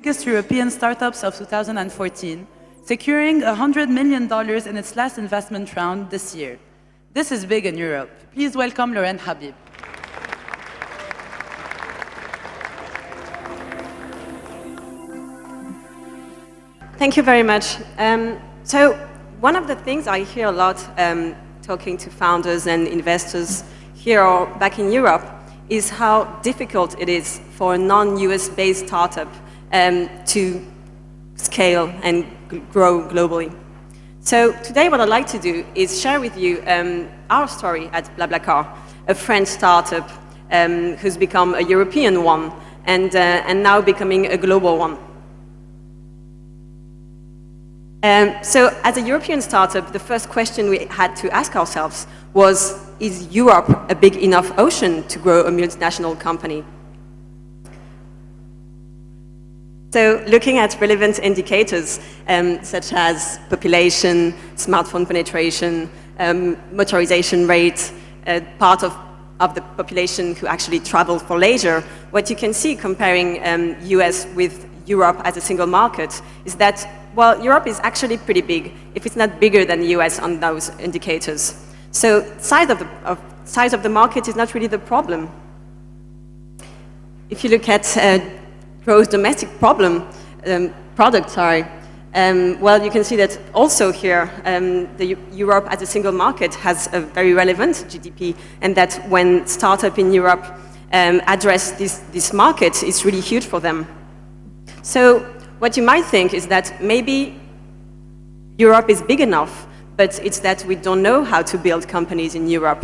Biggest European startups of 2014, securing $100 million in its last investment round this year. This is big in Europe. Please welcome Lorraine Habib. Thank you very much. So one of the things I hear a lot talking to founders and investors here or back in Europe is how difficult it is for a non-US based startup to scale and grow globally. So today what I'd like to do is share with you our story at BlaBlaCar, a French startup who's become a European one and now becoming a global one. So as a European startup, the first question we had to ask ourselves was, is Europe a big enough ocean to grow a multinational company? So looking at relevant indicators such as population, smartphone penetration, motorization rate, part of the population who actually travel for leisure, what you can see comparing US with Europe as a single market is that, well, Europe is actually pretty big, if it's not bigger than the US on those indicators. So size of the market is not really the problem. If you look at gross domestic product, well, you can see that also here, Europe as a single market has a very relevant GDP, and that when startups in Europe address this market, it's really huge for them. So what you might think is that maybe Europe is big enough, but it's that we don't know how to build companies in Europe.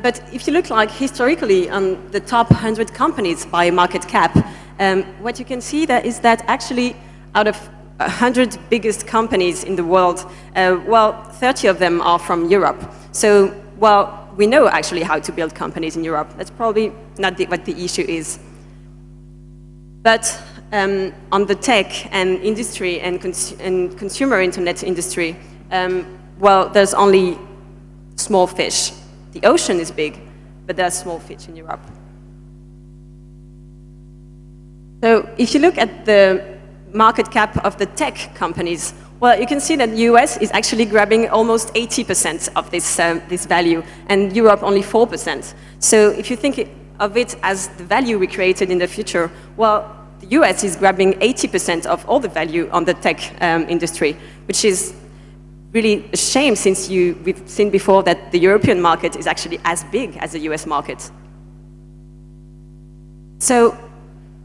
But if you look historically on the top 100 companies by market cap, what you can see is that actually out of 100 biggest companies in the world, well, 30 of them are from Europe. So, well, we know actually how to build companies in Europe. That's probably not what the issue is. But on the tech and industry and consumer internet industry, well, there's only small fish. The ocean is big, but there are small fish in Europe. So if you look at the market cap of the tech companies, well, you can see that the US is actually grabbing almost 80% of this value, and Europe only 4%. So if you think of it as the value we created in the future, well, the US is grabbing 80% of all the value on the tech industry, which is really a shame since we've seen before that the European market is actually as big as the US market. So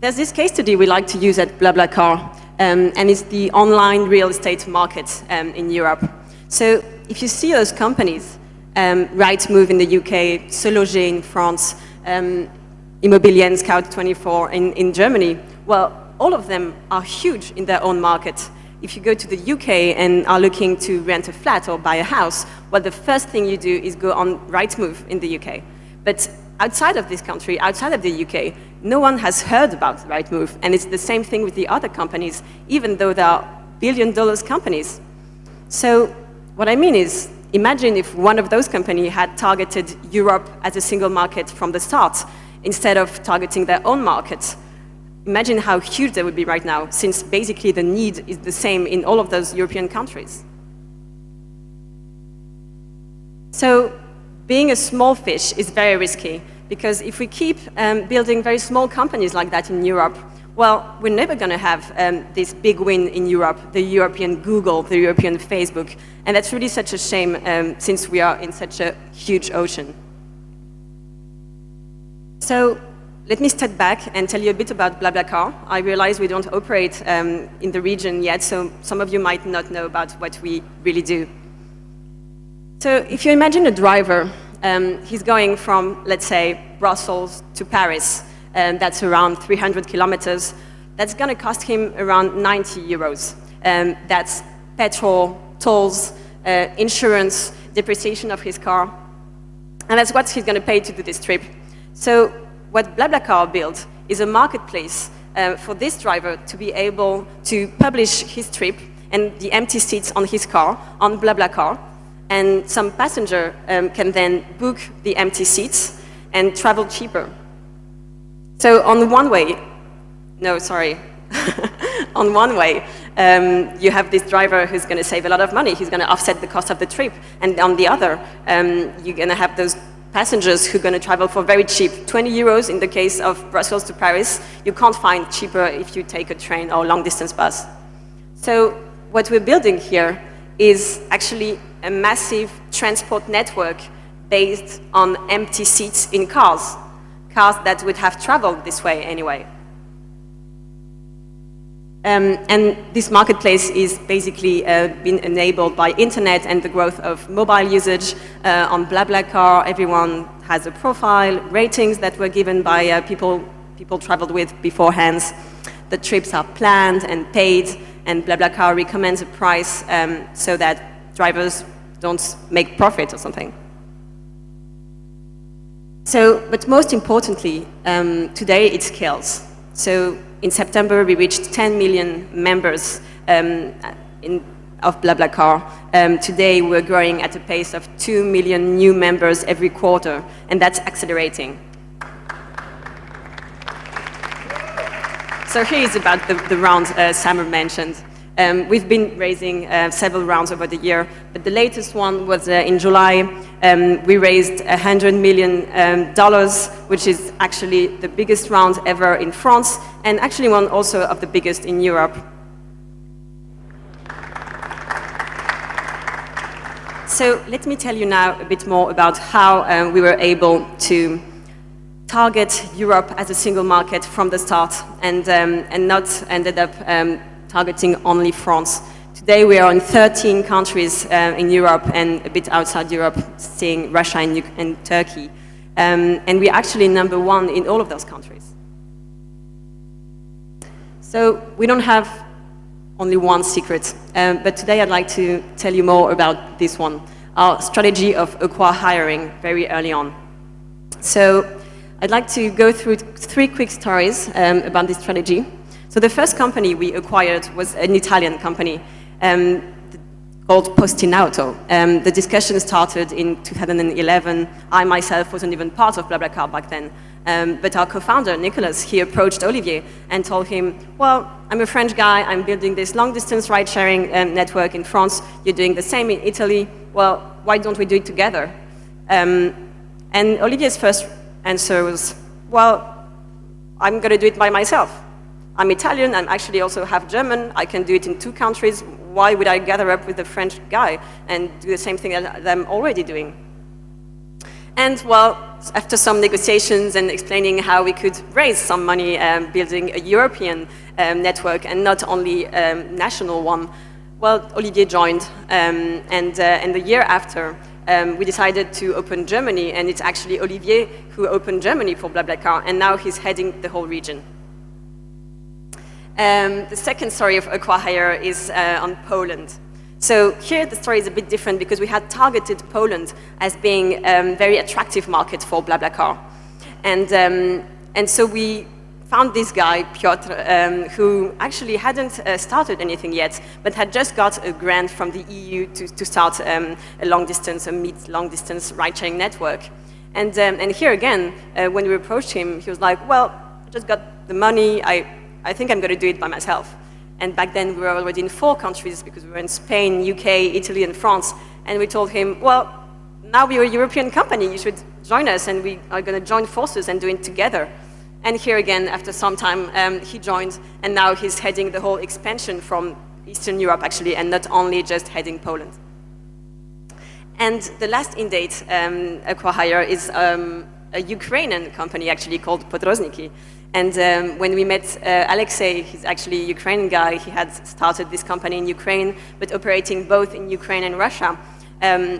there's this case study we like to use at BlaBlaCar, and it's the online real estate market in Europe. So if you see those companies, Rightmove in the UK, SeLoger in France, Immobilien, Scout24 in Germany, well, all of them are huge in their own market. If you go to the UK and are looking to rent a flat or buy a house, well, the first thing you do is go on Rightmove in the UK. But outside of this country, outside of the UK, no one has heard about Rightmove. And it's the same thing with the other companies, even though they are billion-dollar companies. So what I mean is, imagine if one of those companies had targeted Europe as a single market from the start, instead of targeting their own market. Imagine how huge they would be right now, since basically the need is the same in all of those European countries. So being a small fish is very risky, because if we keep building very small companies like that in Europe, well, we're never going to have this big win in Europe, the European Google, the European Facebook, and that's really such a shame since we are in such a huge ocean. So let me step back and tell you a bit about BlaBlaCar. I realize we don't operate in the region yet, so some of you might not know about what we really do. So if you imagine a driver, he's going from, let's say, Brussels to Paris, that's around 300 kilometers. That's going to cost him around 90 euros. That's petrol, tolls, insurance, depreciation of his car, and that's what he's going to pay to do this trip. So what BlaBlaCar built is a marketplace for this driver to be able to publish his trip and the empty seats on his car on BlaBlaCar, and some passenger can then book the empty seats and travel cheaper. So on one way, no, sorry, on one way, you have this driver who's going to save a lot of money. He's going to offset the cost of the trip. And on the other, you're going to have those passengers who are going to travel for very cheap, 20 euros in the case of Brussels to Paris. You can't find cheaper if you take a train or long distance bus. So what we're building here is actually a massive transport network based on empty seats in cars that would have traveled this way anyway. And this marketplace is basically been enabled by internet and the growth of mobile usage. On BlaBlaCar, everyone has a profile, ratings that were given by people traveled with beforehand. The trips are planned and paid, and BlaBlaCar recommends a price so that drivers don't make profit or something. So, but most importantly, today it scales. So in September, we reached 10 million members of BlaBlaCar. Today, we're growing at a pace of 2 million new members every quarter, and that's accelerating. So here is about the round Samer mentioned. We've been raising several rounds over the year, but the latest one was in July. We raised $100 million, which is actually the biggest round ever in France, and actually one also of the biggest in Europe. So let me tell you now a bit more about how we were able to target Europe as a single market from the start, and not ended up targeting only France. Today we are in 13 countries in Europe and a bit outside Europe, seeing Russia and Turkey. And we're actually number one in all of those countries. So we don't have only one secret, but today I'd like to tell you more about this one, our strategy of acqui-hiring very early on. So I'd like to go through 3 quick stories about this strategy. So the first company we acquired was an Italian company called Postinauto. The discussion started in 2011. I myself wasn't even part of BlaBlaCar back then. But our co-founder, Nicolas, he approached Olivier and told him, well, I'm a French guy, I'm building this long-distance ride-sharing network in France, you're doing the same in Italy, well, why don't we do it together? And Olivier's first answer was, well, I'm going to do it by myself. I'm Italian, I'm actually also half German, I can do it in 2 countries, why would I gather up with a French guy and do the same thing that I'm already doing? And well, after some negotiations and explaining how we could raise some money building a European network and not only a national one, well, Olivier joined, and the year after, we decided to open Germany, and it's actually Olivier who opened Germany for BlaBlaCar, and now he's heading the whole region. The second story of acqui-hire is on Poland. So here the story is a bit different because we had targeted Poland as being a very attractive market for BlaBlaCar. And so we found this guy, Piotr, who actually hadn't started anything yet, but had just got a grant from the EU to start a mid-long distance ride-sharing network. And here again, when we approached him, he was like, well, I just got the money, I think I'm going to do it by myself. And back then we were already in 4 countries because we were in Spain, UK, Italy, and France. And we told him, well, now we're a European company, you should join us, and we are going to join forces and do it together. And here again, after some time, he joined, and now he's heading the whole expansion from Eastern Europe, actually, and not only just heading Poland. And the last in-date acqui-hire is a Ukrainian company, actually, called Podrozniki. And when we met Alexei, he's actually a Ukrainian guy, he had started this company in Ukraine, but operating both in Ukraine and Russia.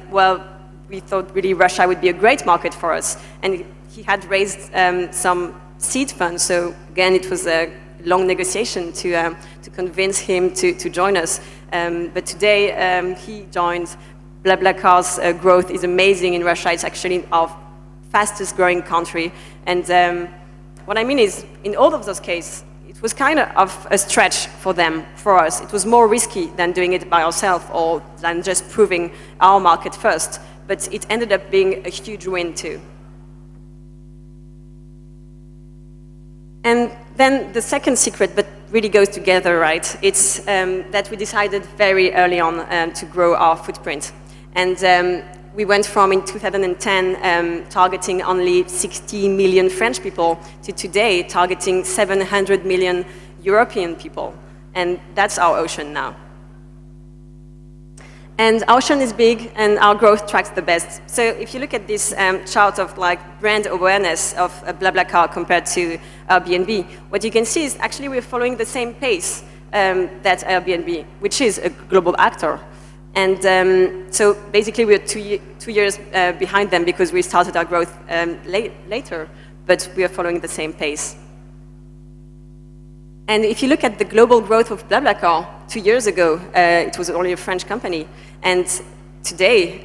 Well, we thought really Russia would be a great market for us. And he had raised some seed funds, so again, it was a long negotiation to convince him to join us. But today, he joined. BlaBlaCar's growth is amazing in Russia. It's actually our fastest growing country. And what I mean is, in all of those cases, it was kind of a stretch for them, for us. It was more risky than doing it by ourselves or than just proving our market first. But it ended up being a huge win too. And Then the second secret, but really goes together, right? It's that we decided very early on to grow our footprint. And we went from, in 2010, targeting only 60 million French people to today targeting 700 million European people. And that's our ocean now. And our ocean is big, and our growth tracks the best. So if you look at this chart of like brand awareness of BlaBlaCar compared to Airbnb, what you can see is actually we're following the same pace that Airbnb, which is a global actor. And so basically we're two years behind them because we started our growth later, but we are following the same pace. And if you look at the global growth of BlaBlaCar, 2 years ago, it was only a French company. And today,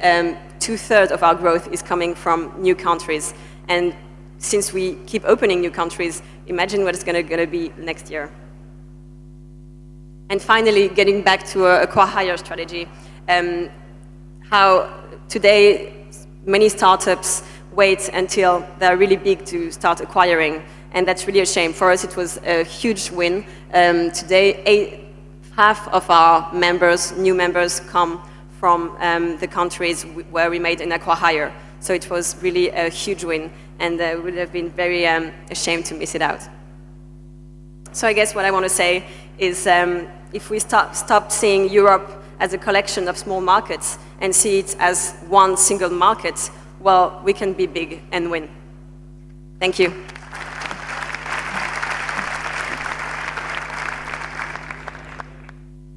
2/3 of our growth is coming from new countries. And since we keep opening new countries, imagine what it's going to be next year. And finally, getting back to a acquire strategy, how today many startups wait until they're really big to start acquiring. And that's really a shame. For us, it was a huge win. Today, half of our members, new members, come from the countries where we made an acqui-hire. So it was really a huge win, and we would have been very ashamed to miss it out. So I guess what I want to say is if we stop seeing Europe as a collection of small markets and see it as one single market, well, we can be big and win. Thank you.